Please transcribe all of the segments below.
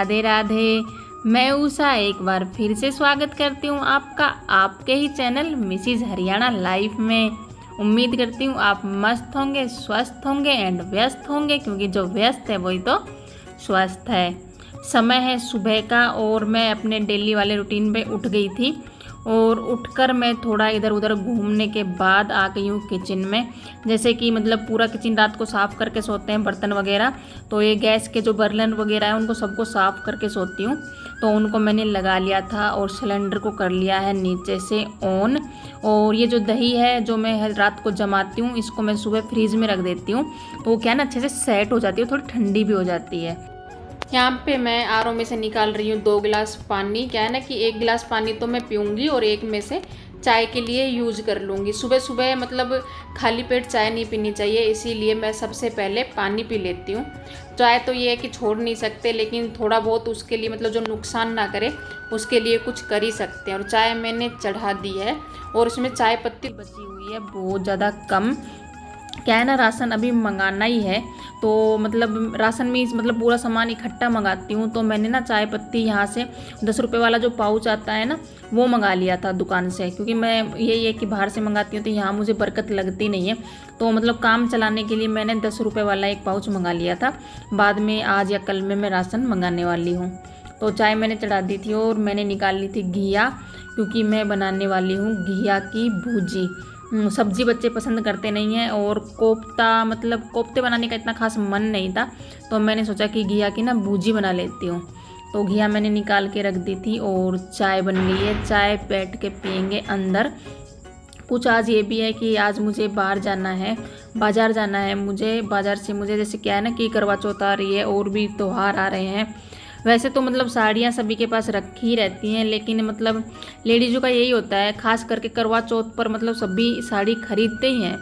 राधे राधे। मैं उषा एक बार फिर से स्वागत करती हूँ आपका आपके ही चैनल मिसिज हरियाणा लाइफ में। उम्मीद करती हूँ आप मस्त होंगे, स्वस्थ होंगे एंड व्यस्त होंगे, क्योंकि जो व्यस्त है वही तो स्वस्थ है। समय है सुबह का और मैं अपने डेली वाले रूटीन पे उठ गई थी और उठकर मैं थोड़ा इधर उधर घूमने के बाद आ गई हूँ किचन में। जैसे कि मतलब पूरा किचन रात को साफ़ करके सोते हैं बर्तन वगैरह, तो ये गैस के जो बर्नर वगैरह है उनको सबको साफ़ करके सोती हूँ। तो उनको मैंने लगा लिया था और सिलेंडर को कर लिया है नीचे से ऑन। और ये जो दही है जो मैं रात को जमाती हूँ, इसको मैं सुबह फ्रीज में रख देती हूँ, तो वो क्या है ना अच्छे से सेट हो जाती है, थोड़ी ठंडी भी हो जाती है। यहाँ पे मैं आरओ में से निकाल रही हूँ 2 गिलास पानी। क्या है ना कि 1 गिलास पानी तो मैं पीऊँगी और एक में से चाय के लिए यूज़ कर लूँगी। सुबह सुबह मतलब खाली पेट चाय नहीं पीनी चाहिए, इसीलिए मैं सबसे पहले पानी पी लेती हूँ। चाय तो ये है कि छोड़ नहीं सकते, लेकिन थोड़ा बहुत उसके लिए मतलब जो नुकसान ना करे उसके लिए कुछ कर ही सकते हैं। और चाय मैंने चढ़ा दी है और उसमें चाय पत्ती बची हुई है बहुत ज़्यादा कम। क्या है ना राशन अभी मंगाना ही है, तो मतलब राशन में मतलब पूरा सामान इकट्ठा मंगाती हूँ। तो मैंने ना चाय पत्ती यहाँ से 10 रुपये वाला जो पाउच आता है ना वो मंगा लिया था दुकान से, क्योंकि मैं यही है कि बाहर से मंगाती हूँ तो यहाँ मुझे बरकत लगती नहीं है। तो मतलब काम चलाने के लिए मैंने 10 रुपये वाला एक पाउच मंगा लिया था। बाद में आज या कल में मैं राशन मंगाने वाली हूँ। तो चाय मैंने चढ़ा दी थी और मैंने निकाल ली थी घिया, क्योंकि मैं बनाने वाली हूँ घिया की भुजी। सब्जी बच्चे पसंद करते नहीं हैं और कोफ्ता मतलब कोफ्ते बनाने का इतना खास मन नहीं था, तो मैंने सोचा कि घिया की ना भुजी बना लेती हूँ। तो घिया मैंने निकाल के रख दी थी और चाय बन गई है। चाय बैठ के पियेंगे अंदर। कुछ आज ये भी है कि आज मुझे बाहर जाना है, बाज़ार जाना है मुझे। बाज़ार से मुझे जैसे क्या है ना कि करवा चौथ आ रही है और भी त्यौहार आ रहे हैं। वैसे तो मतलब साड़ियाँ सभी के पास रखी ही रहती हैं, लेकिन मतलब लेडीज़ों का यही होता है, खास करके करवा चौथ पर मतलब सभी साड़ी खरीदते ही हैं।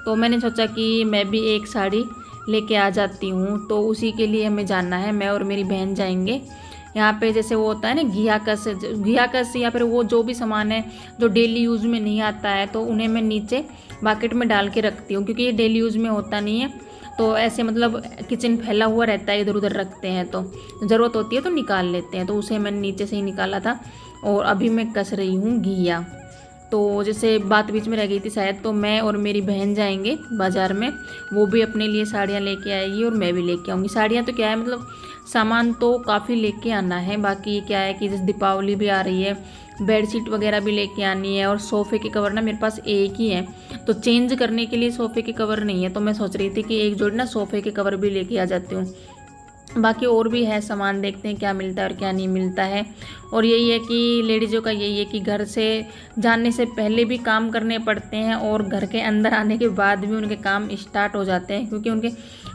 तो मैंने सोचा कि मैं भी एक साड़ी लेके आ जाती हूँ, तो उसी के लिए हमें जाना है। मैं और मेरी बहन जाएंगे। यहाँ पे जैसे वो होता है ना घिया कस या फिर वो जो भी सामान है जो डेली यूज़ में नहीं आता है, तो उन्हें मैं नीचे बाकेट में डाल के रखती हूँ, क्योंकि ये डेली यूज़ में होता नहीं है। तो ऐसे मतलब किचन फैला हुआ रहता है, इधर उधर रखते हैं तो ज़रूरत होती है तो निकाल लेते हैं। तो उसे मैंने नीचे से ही निकाला था और अभी मैं कस रही हूँ घिया। तो जैसे बात बीच में रह गई थी शायद, तो मैं और मेरी बहन जाएंगे बाज़ार में। वो भी अपने लिए साड़ियाँ लेके आएगी और मैं भी लेके आऊँगी। साड़ियाँ तो क्या है मतलब सामान तो काफ़ी लेके आना है। बाकी क्या है कि जैसे दीपावली भी आ रही है, बेडशीट वगैरह भी लेके आनी है। और सोफ़े के कवर ना मेरे पास एक ही है, तो चेंज करने के लिए सोफ़े के कवर नहीं है, तो मैं सोच रही थी कि एक जोड़ी ना सोफ़े के कवर भी लेके आ जाती हूँ। बाकी और भी है सामान, देखते हैं क्या मिलता है और क्या नहीं मिलता है। और यही है कि लेडीज़ों का यही है कि घर से जाने से पहले भी काम करने पड़ते हैं और घर के अंदर आने के बाद भी उनके काम स्टार्ट हो जाते हैं, क्योंकि उनके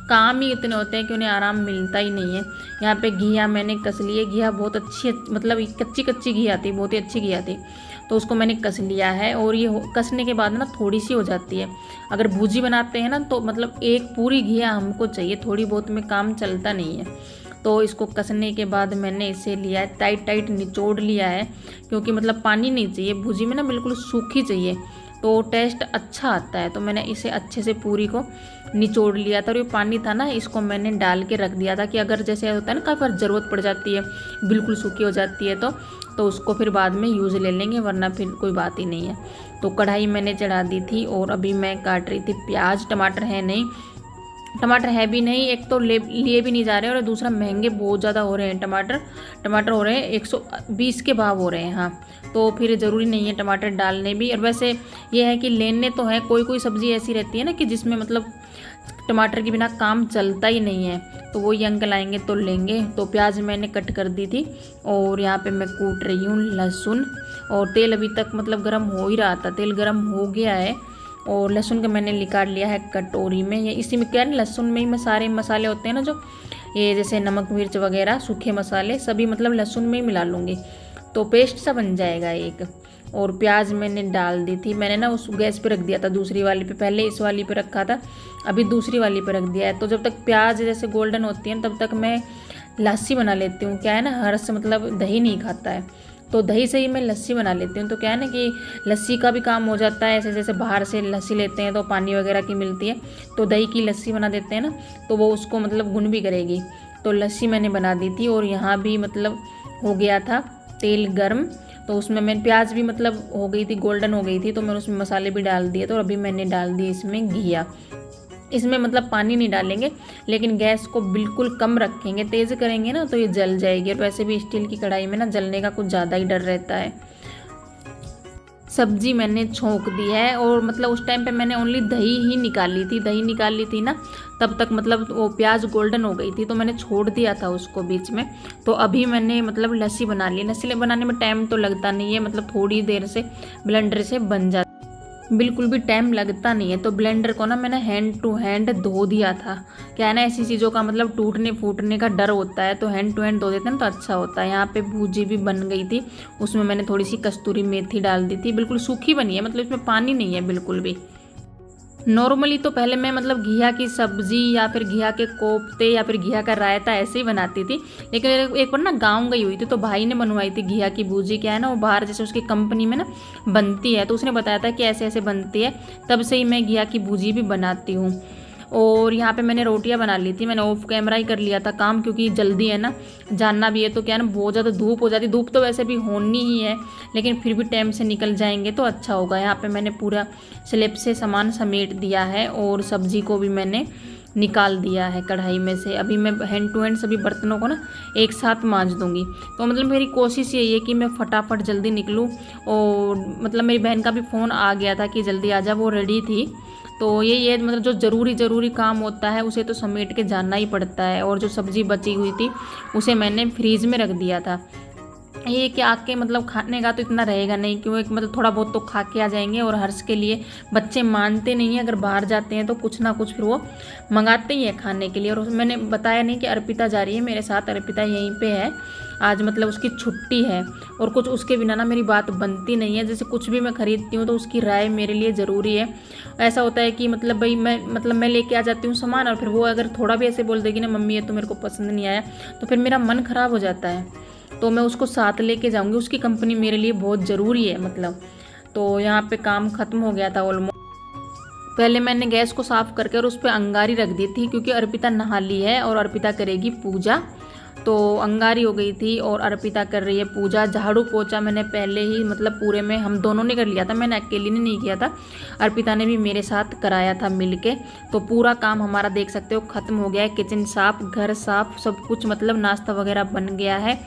काम ही इतने होते हैं कि उन्हें आराम मिलता ही नहीं है। यहाँ पे घिया मैंने कस ली है। घिया बहुत अच्छी मतलब कच्ची कच्ची घिया थी, बहुत ही अच्छी घिया थी, तो उसको मैंने कस लिया है। और ये कसने के बाद ना थोड़ी सी हो जाती है। अगर भुजी बनाते हैं ना तो मतलब एक पूरी घिया हमको चाहिए, थोड़ी बहुत में काम चलता नहीं है। तो इसको कसने के बाद मैंने इसे लिया है, टाइट टाइट निचोड़ लिया है, क्योंकि मतलब पानी नहीं चाहिए भुजी में ना, बिल्कुल सूखी चाहिए तो टेस्ट अच्छा आता है। तो मैंने इसे अच्छे से पूरी को निचोड़ लिया था और ये पानी था ना इसको मैंने डाल के रख दिया था कि अगर जैसे होता है ना काफ़ी बार ज़रूरत पड़ जाती है, बिल्कुल सूखी हो जाती है, तो उसको फिर बाद में यूज़ ले लेंगे, वरना फिर कोई बात ही नहीं है। तो कढ़ाई मैंने चढ़ा दी थी और अभी मैं काट रही थी प्याज। टमाटर है नहीं, टमाटर है भी नहीं, एक तो लिए भी नहीं जा रहे और दूसरा महंगे बहुत ज़्यादा हो रहे हैं। टमाटर हो रहे हैं 120 के भाव हो रहे हैं। हाँ, तो फिर ज़रूरी नहीं है टमाटर डालने भी। और वैसे ये है कि लेने तो है, कोई कोई सब्ज़ी ऐसी रहती है ना कि जिसमें मतलब टमाटर के बिना काम चलता ही नहीं है, तो वो ये अंकल आएंगे तो लेंगे। तो प्याज मैंने कट कर दी थी और यहाँ पे मैं कूट रही हूँ लहसुन। और तेल अभी तक मतलब गर्म हो ही रहा था, तेल गर्म हो गया है। और लहसुन का मैंने निकाल लिया है कटोरी में। ये इसी में क्या है, लहसुन में ही में सारे मसाले होते हैं ना, जो ये जैसे नमक मिर्च वगैरह सूखे मसाले सभी मतलब लहसुन में ही मिला लूँगी, तो पेस्ट सा बन जाएगा एक। और प्याज मैंने डाल दी थी। मैंने ना उस गैस पे रख दिया था दूसरी वाली पे, पहले इस वाली पे रखा था, अभी दूसरी वाली पे रख दिया है। तो जब तक प्याज जैसे गोल्डन होती है तब तक मैं लस्सी बना लेती हूँ। क्या है ना हर्ष मतलब दही नहीं खाता है, तो दही से ही मैं लस्सी बना लेती हूँ। तो क्या है ना कि लस्सी का भी काम हो जाता है। ऐसे जैसे बाहर से लस्सी लेते हैं तो पानी वगैरह की मिलती है, तो दही की लस्सी बना देते हैं ना, तो वो उसको मतलब गुण भी करेगी। तो लस्सी मैंने बना दी थी। और यहाँ भी मतलब हो गया था तेल गर्म, तो उसमें मैंने प्याज भी मतलब हो गई थी, गोल्डन हो गई थी, तो मैंने उसमें मसाले भी डाल दिए। तो अभी मैंने डाल दिए इसमें घिया। इसमें मतलब पानी नहीं डालेंगे, लेकिन गैस को बिल्कुल कम रखेंगे, तेज़ करेंगे ना तो ये जल जाएगी। और वैसे भी स्टील की कढ़ाई में ना जलने का कुछ ज़्यादा ही डर रहता है। सब्जी मैंने छोंक दी है, और मतलब उस टाइम पे मैंने ओनली दही ही निकाली थी, दही निकाल ली थी ना, तब तक मतलब वो प्याज गोल्डन हो गई थी, तो मैंने छोड़ दिया था उसको बीच में। तो अभी मैंने मतलब लस्सी बना ली। लस्सी बनाने में टाइम तो लगता नहीं है, मतलब थोड़ी देर से ब्लेंडर से बन जाती, बिल्कुल भी टाइम लगता नहीं है। तो ब्लेंडर को ना मैंने हैंड टू हैंड धो दिया था। क्या है ना, ऐसी चीज़ों का मतलब टूटने फूटने का डर होता है, तो हैंड टू हैंड धो देते हैं तो अच्छा होता है। यहाँ पे भूजी भी बन गई थी, उसमें मैंने थोड़ी सी कस्तूरी मेथी डाल दी थी, बिल्कुल सूखी बनी है, मतलब इसमें पानी नहीं है बिल्कुल भी। नॉर्मली तो पहले मैं मतलब घिया की सब्जी या फिर घिया के कोफ्ते या फिर घिया का रायता ऐसे ही बनाती थी, लेकिन एक बार ना गाँव गई हुई थी तो भाई ने बनवाई थी घिया की भूजी। क्या है ना, वो बाहर जैसे उसकी कंपनी में ना बनती है, तो उसने बताया था कि ऐसे ऐसे बनती है, तब से ही मैं घिया की भूजी भी बनाती हूँ। और यहाँ पे मैंने रोटियां बना ली थी, मैंने ऑफ कैमरा ही कर लिया था काम, क्योंकि जल्दी है ना, जानना भी है। तो क्या है ना, बहुत ज़्यादा धूप हो जाती, धूप तो वैसे भी होनी ही है, लेकिन फिर भी टाइम से निकल जाएंगे तो अच्छा होगा। यहाँ पे मैंने पूरा स्लेब से सामान समेट दिया है, और सब्जी को भी मैंने निकाल दिया है कढ़ाई में से। अभी मैं हैंड टू हैंड सभी बर्तनों को ना एक साथ मांज दूंगी। तो मतलब मेरी कोशिश यही है कि मैं फटाफट जल्दी निकलूँ। और मतलब मेरी बहन का भी फ़ोन आ गया था कि जल्दी आ जा, वो रेडी थी। तो ये मतलब जो ज़रूरी काम होता है उसे तो समेट के जाना ही पड़ता है। और जो सब्ज़ी बची हुई थी उसे मैंने फ्रीज़ में रख दिया था। ये कि आके मतलब खाने का तो इतना रहेगा नहीं, क्योंकि मतलब थोड़ा बहुत तो खा के आ जाएंगे। और हर्ष के लिए बच्चे मानते नहीं हैं, अगर बाहर जाते हैं तो कुछ ना कुछ फिर वो मंगाते ही है खाने के लिए। और मैंने बताया नहीं कि अर्पिता जा रही है मेरे साथ, अर्पिता यहीं पे है आज, मतलब उसकी छुट्टी है। और कुछ उसके बिना ना मेरी बात बनती नहीं है। जैसे कुछ भी मैं खरीदती हूँ तो उसकी राय मेरे लिए ज़रूरी है। ऐसा होता है कि मतलब भाई मैं लेके आ जाती हूँ सामान, और फिर वो अगर थोड़ा भी ऐसे बोल देगी ना, मम्मी ये तो मेरे को पसंद नहीं आया, तो फिर मेरा मन ख़राब हो जाता है। तो मैं उसको साथ लेके जाऊंगी, उसकी कंपनी मेरे लिए बहुत ज़रूरी है मतलब। तो यहाँ पे काम ख़त्म हो गया था ऑलमोस्ट। पहले मैंने गैस को साफ़ करके और उस पर अंगारी रख दी थी, क्योंकि अर्पिता नहा ली है और अर्पिता करेगी पूजा। तो अंगारी हो गई थी और अर्पिता कर रही है पूजा। झाड़ू पोछा मैंने पहले ही मतलब पूरे में हम दोनों ने कर लिया था, मैंने अकेली ने नहीं किया था, अर्पिता ने भी मेरे साथ कराया था मिलके। तो पूरा काम हमारा देख सकते हो ख़त्म हो गया है। किचन साफ, घर साफ, सब कुछ मतलब नाश्ता वगैरह बन गया है।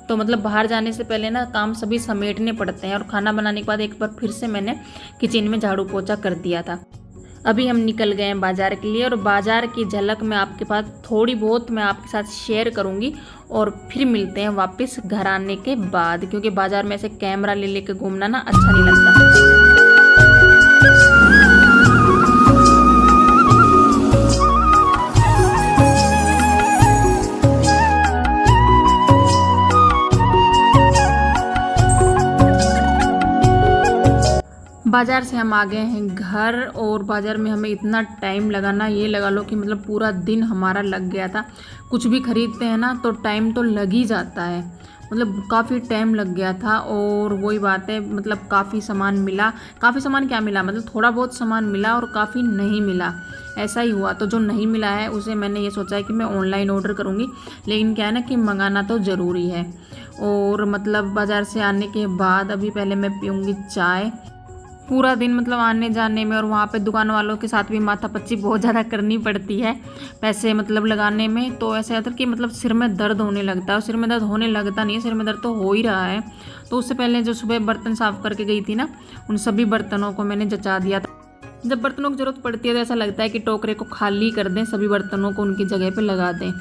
तो मतलब बाहर जाने से पहले ना काम सभी समेटने पड़ते हैं। और खाना बनाने के बाद एक बार फिर से मैंने किचन में झाड़ू पोछा कर दिया था। अभी हम निकल गए हैं बाज़ार के लिए, और बाज़ार की झलक मैं आपके पास थोड़ी बहुत मैं आपके साथ शेयर करूंगी। और फिर मिलते हैं वापस घर आने के बाद, क्योंकि बाज़ार में ऐसे कैमरा ले लेके घूमना ना अच्छा नहीं लगता। बाज़ार से हम आ गए हैं घर, और बाज़ार में हमें इतना टाइम लगा ना, ये लगा लो कि मतलब पूरा दिन हमारा लग गया था। कुछ भी खरीदते हैं ना तो टाइम तो लग ही जाता है, मतलब काफ़ी टाइम लग गया था। और वही बात है, मतलब काफ़ी सामान मिला, काफ़ी सामान क्या मिला, मतलब थोड़ा बहुत सामान मिला और काफ़ी नहीं मिला, ऐसा ही हुआ। तो जो नहीं मिला है उसे मैंने ये सोचा है कि मैं ऑनलाइन ऑर्डर करूँगी, लेकिन क्या है ना कि मंगाना तो ज़रूरी है। और मतलब बाज़ार से आने के बाद अभी पहले मैं पीऊँगी चाय। पूरा दिन मतलब आने जाने में और वहाँ पे दुकान वालों के साथ भी माथापच्ची बहुत ज़्यादा करनी पड़ती है पैसे मतलब लगाने में। तो ऐसा होता है कि मतलब सिर में दर्द होने लगता है, और सिर में दर्द होने लगता नहीं है, सिर में दर्द तो हो ही रहा है। तो उससे पहले जो सुबह बर्तन साफ़ करके गई थी ना, उन सभी बर्तनों को मैंने जचा दिया था। जब बर्तनों की ज़रूरत पड़ती है तो ऐसा लगता है कि टोकरे को खाली कर दें, सभी बर्तनों को उनकी जगह पे लगा दें।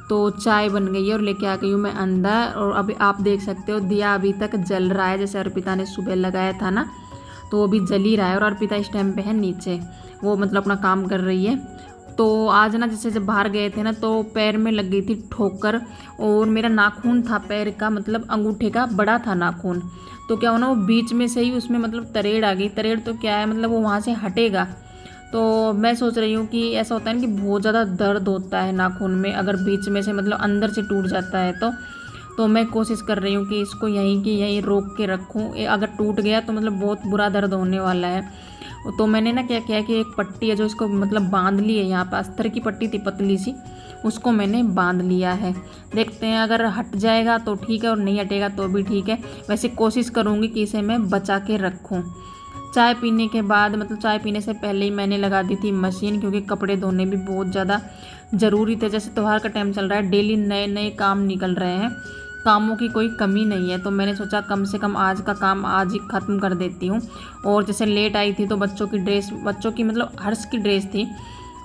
तो चाय बन गई है और लेके आ गई हूँ मैं अंदर। और अभी आप देख सकते हो दिया अभी तक जल रहा है, जैसे अर्पिता ने सुबह लगाया था ना, तो वो भी जल ही रहा है। और अर्पिता इस टाइम पे है नीचे, वो मतलब अपना काम कर रही है। तो आज ना जैसे जब बाहर गए थे ना तो पैर में लग गई थी ठोकर, और मेरा नाखून था पैर का, मतलब अंगूठे का बड़ा था नाखून। तो क्या हुआ ना, वो बीच में से ही उसमें मतलब तरेड़ आ गई। तरेड़ तो क्या है, मतलब वो वहाँ से हटेगा। तो मैं सोच रही हूँ कि ऐसा होता है ना कि बहुत ज़्यादा दर्द होता है नाखून में, अगर बीच में से मतलब अंदर से टूट जाता है तो मैं कोशिश कर रही हूँ कि इसको यहीं की यहीं रोक के रखूँ। अगर टूट गया तो मतलब बहुत बुरा दर्द होने वाला है। तो मैंने ना क्या किया कि एक पट्टी है जो इसको मतलब बांध ली है, यहाँ पर अस्तर की पट्टी थी पतली सी, उसको मैंने बांध लिया है। देखते हैं, अगर हट जाएगा तो ठीक है और नहीं हटेगा तो भी ठीक है। वैसे कोशिश करूँगी कि इसे मैं बचा के रखूँ। चाय पीने के बाद, मतलब चाय पीने से पहले ही मैंने लगा दी थी मशीन, क्योंकि कपड़े धोने भी बहुत ज़्यादा ज़रूरी थे। जैसे त्योहार का टाइम चल रहा है, डेली नए नए काम निकल रहे हैं, कामों की कोई कमी नहीं है। तो मैंने सोचा कम से कम आज का काम आज ही ख़त्म कर देती हूँ। और जैसे लेट आई थी तो बच्चों की ड्रेस, बच्चों की मतलब हर्ष की ड्रेस थी,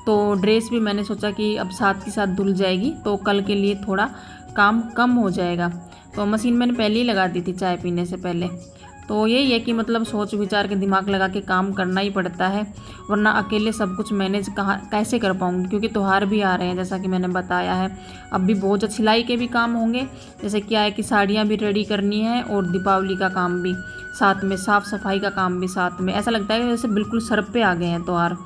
तो ड्रेस भी मैंने सोचा कि अब साथ के साथ धुल जाएगी तो कल के लिए थोड़ा काम कम हो जाएगा। तो मशीन मैंने पहले ही लगा दी थी चाय पीने से पहले। तो यही है कि मतलब सोच विचार के दिमाग लगा के काम करना ही पड़ता है, वरना अकेले सब कुछ मैनेज कहाँ कैसे कर पाऊँगी, क्योंकि त्यौहार भी आ रहे हैं जैसा कि मैंने बताया है। अब भी बहुत सिलाई के भी काम होंगे, जैसे क्या है कि साड़ियाँ भी रेडी करनी है और दीपावली का काम भी साथ में, साफ़ सफाई का काम भी साथ में। ऐसा लगता है जैसे बिल्कुल सर पे आ गए हैं त्यौहार।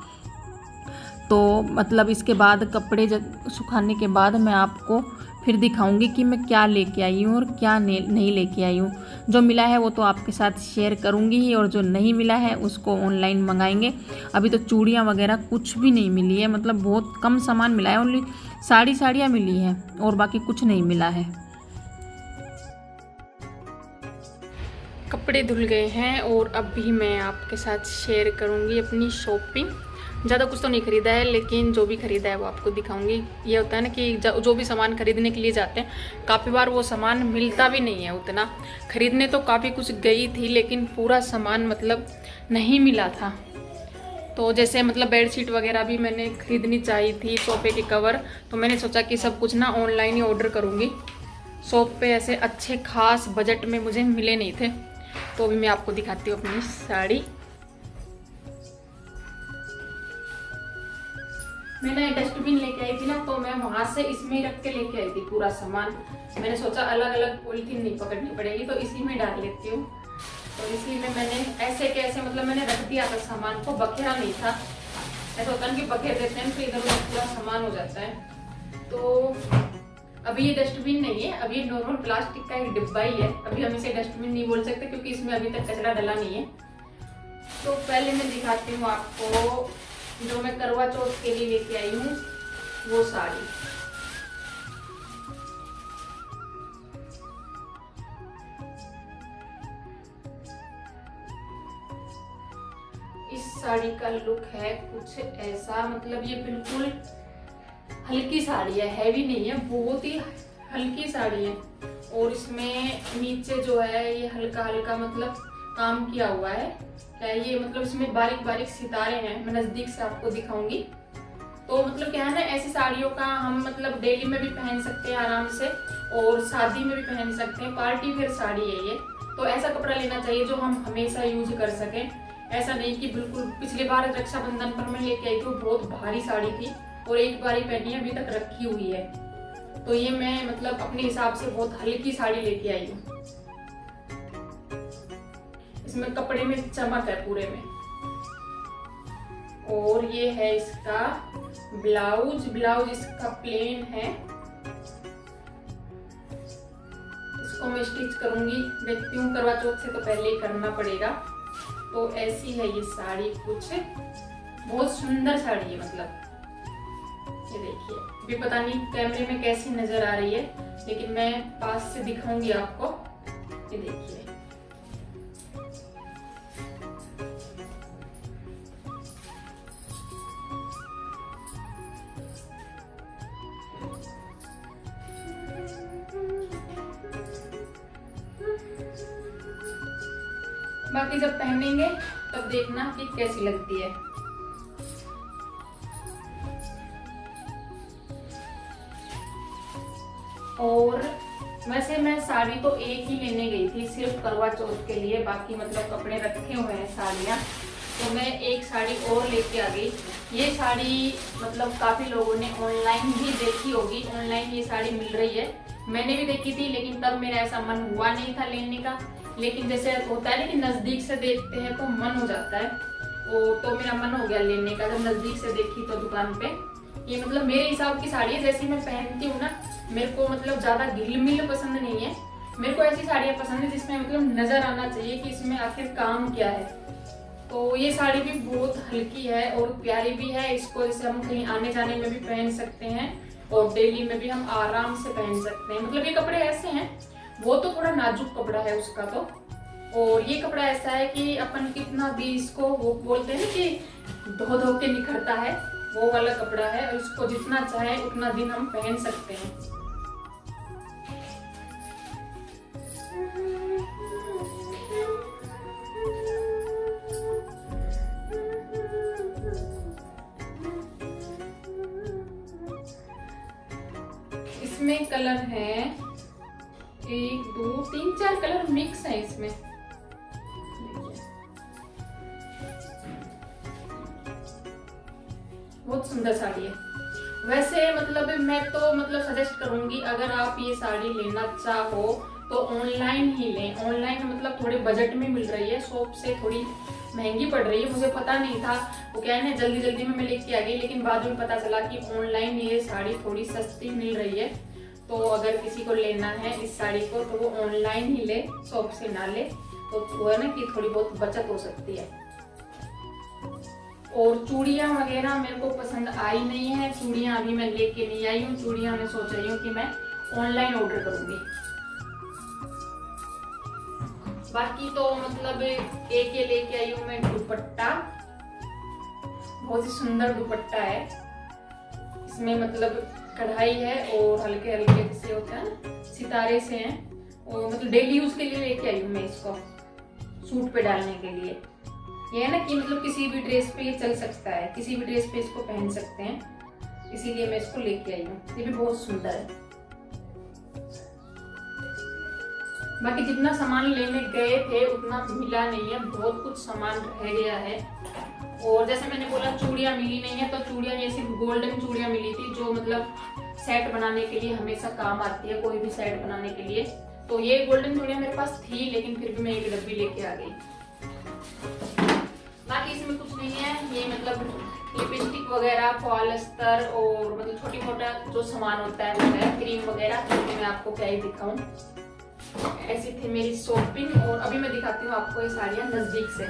तो मतलब इसके बाद कपड़े सुखाने के बाद मैं आपको फिर दिखाऊंगी कि मैं क्या लेके आई हूँ और क्या नहीं लेके आई हूँ। जो मिला है वो तो आपके साथ शेयर करूँगी ही, और जो नहीं मिला है उसको ऑनलाइन मंगाएंगे। अभी तो चूड़ियाँ वगैरह कुछ भी नहीं मिली है, मतलब बहुत कम सामान मिला है, ओनली साड़ियाँ मिली हैं और बाकी कुछ नहीं मिला है। कपड़े धुल गए हैं और अभी मैं आपके साथ शेयर करूँगी अपनी शॉपिंग। ज़्यादा कुछ तो नहीं ख़रीदा है, लेकिन जो भी ख़रीदा है वो आपको दिखाऊंगी। ये होता है ना कि जो भी सामान खरीदने के लिए जाते हैं, काफ़ी बार वो सामान मिलता भी नहीं है उतना। ख़रीदने तो काफ़ी कुछ गई थी, लेकिन पूरा सामान मतलब नहीं मिला था। तो जैसे मतलब बेडशीट वगैरह भी मैंने ख़रीदनी चाहिए थी, सोफ़े के कवर, तो मैंने सोचा कि सब कुछ ना ऑनलाइन ही ऑर्डर करूँगी। शॉप पे ऐसे अच्छे खास बजट में मुझे मिले नहीं थे। तो अभी मैं आपको दिखाती हूँ अपनी साड़ी। मैंने डस्टबिन लेके आई थी ना, तो मैं वहां से इसमें ही रख के लेके आई थी पूरा सामान। मैंने सोचा अलग अलग पॉलीथीन नहीं पकड़नी पड़ेगी, तो इसी में डाल लेती हूँ। तो इसी में मैंने ऐसे कैसे मतलब मैंने रख दिया था सामान को, बखेरा नहीं था। ऐसा होता है कि बखेर देते हैं तो इधर उधर पूरा सामान हो जाता है। तो अभी ये डस्टबिन नहीं है, अभी ये नॉर्मल प्लास्टिक का एक डिब्बा ही है। अभी हम इसे डस्टबिन नहीं बोल सकते, क्योंकि इसमें अभी तक कचरा डला नहीं है। तो पहले मैं दिखाती हूँ आपको जो मैं करवा चौथ के लिए लेके आई हूँ, वो साड़ी। इस साड़ी का लुक है कुछ ऐसा, मतलब ये बिल्कुल हल्की साड़ी है, हैवी नहीं है, बहुत ही हल्की साड़ी है। और इसमें नीचे जो है ये हल्का हल्का मतलब काम किया हुआ है। क्या ये मतलब इसमें बारीक बारीक सितारे हैं, मैं नजदीक से आपको दिखाऊंगी। तो मतलब क्या है ना, ऐसी साड़ियों का हम मतलब डेली में भी पहन सकते हैं आराम से, और शादी में भी पहन सकते हैं, पार्टी वेयर साड़ी है ये। तो ऐसा कपड़ा लेना चाहिए जो हम हमेशा यूज कर सकें। ऐसा नहीं कि बिल्कुल, पिछली बार रक्षाबंधन पर मैं लेके आई थी, बहुत भारी साड़ी थी और एक बार ही पहनी है, अभी तक रखी हुई है। तो ये मैं मतलब अपने हिसाब से बहुत हल्की साड़ी लेके आई हूँ। इसमें कपड़े में चमक है पूरे में। और ये है इसका ब्लाउज इसका प्लेन है। इसको मैं स्टिच करूंगी, देखती हूँ, करवा चौथ से तो पहले ही करना पड़ेगा। तो ऐसी है ये साड़ी, कुछ बहुत सुंदर साड़ी है। मतलब ये देखिए, अभी पता नहीं कैमरे में कैसी नजर आ रही है, लेकिन मैं पास से दिखाऊंगी आपको। ये देखिए, बाकी जब पहनेंगे तब देखना कि कैसी लगती है। और वैसे मैं साड़ी तो एक ही लेने गई थी, सिर्फ करवा चौथ के लिए। बाकी मतलब कपड़े रखे हुए हैं साड़ियाँ, तो मैं एक साड़ी और लेके आ गई। ये साड़ी मतलब काफ़ी लोगों ने ऑनलाइन भी देखी होगी, ऑनलाइन ये साड़ी मिल रही है। मैंने भी देखी थी, लेकिन तब मेरा ऐसा मन हुआ नहीं था लेने का। लेकिन जैसे होता है ना कि नज़दीक से देखते हैं तो मन हो जाता है, तो मेरा मन हो गया लेने का जब नज़दीक से देखी तो दुकान पे। ये मतलब मेरे हिसाब की साड़ी है, जैसी मैं पहनती हूँ ना, मेरे को मतलब ज़्यादा ढील पसंद नहीं है। मेरे को ऐसी साड़ियाँ पसंद है जिसमें मतलब नज़र आना चाहिए कि इसमें आखिर काम क्या है। तो ये साड़ी भी बहुत हल्की है और प्यारी भी है। इसको जैसे हम कहीं आने जाने में भी पहन सकते हैं, और डेली में भी हम आराम से पहन सकते हैं। मतलब ये कपड़े ऐसे हैं, वो तो थोड़ा नाजुक कपड़ा है उसका तो, और ये कपड़ा ऐसा है कि अपन कितना भी इसको, वो बोलते हैं ना कि धो धो के निखरता है, वो वाला कपड़ा है। और इसको जितना चाहे उतना दिन हम पहन सकते हैं। इसमें कलर है 1 2 3 4 कलर मिक्स है इसमें। बहुत सुंदर साड़ी है। वैसे मतलब मैं तो मतलब सजेस्ट करूंगी, अगर आप ये साड़ी लेना चाहो तो ऑनलाइन ही लें। ऑनलाइन मतलब थोड़े बजट में मिल रही है, शॉप से थोड़ी महंगी पड़ रही है। मुझे पता नहीं था, वो क्या है ना, जल्दी जल्दी में मैं लेके आ गई, लेकिन बाद में पता चला कि ऑनलाइन ये साड़ी थोड़ी सस्ती मिल रही है। तो अगर किसी को लेना है इस साड़ी को तो वो ऑनलाइन ही ले, शॉप से ना ले, तो वो है ना कि थोड़ी बहुत बचत हो सकती है। और चूड़ियाँ वगैरह मेरे को पसंद आई नहीं है, चूड़ियाँ अभी मैं लेके नहीं आई हूँ। चूड़ियाँ मैं सोच रही हूँ कि मैं ऑनलाइन ऑर्डर करूंगी। बाकी तो मतलब एक ये लेके आई हूँ मैं दुपट्टा, बहुत ही सुंदर दुपट्टा है। इसमें मतलब कढ़ाई है और हल्के हल्के से होता है ना, सितारे से हैं। और मतलब डेली यूज के लिए लेके आई हूँ मैं इसको, सूट पे डालने के लिए। ये है ना कि मतलब किसी भी ड्रेस पे ये चल सकता है, किसी भी ड्रेस पे इसको पहन सकते हैं, इसीलिए मैं इसको लेके आई हूँ। ये भी बहुत सुंदर है। बाकी जितना सामान लेने गए थे उतना मिला नहीं है, बहुत कुछ सामान रह गया है। और जैसे मैंने बोला चूड़ियाँ मिली नहीं है, तो चूड़ियाँ ये सिर्फ गोल्डन चूड़ियाँ मिली थी, जो मतलब सेट बनाने के लिए हमेशा काम आती है, कोई भी सेट बनाने के लिए। तो ये गोल्डन चूड़ियाँ मेरे पास थी, लेकिन फिर भी मैं एक डब्बी लेके आ गई। बाकी इसमें कुछ नहीं है, ये मतलब लिपस्टिक वगैरह, पॉलिस्टर और मतलब छोटी मोटा जो सामान होता है वो है, क्रीम वगैरह। तो मैं आपको क्या ही दिखाऊं। ऐसी थी मेरी शॉपिंग। और अभी मैं दिखाती हूँ आपको ये साड़ियाँ नजदीक से।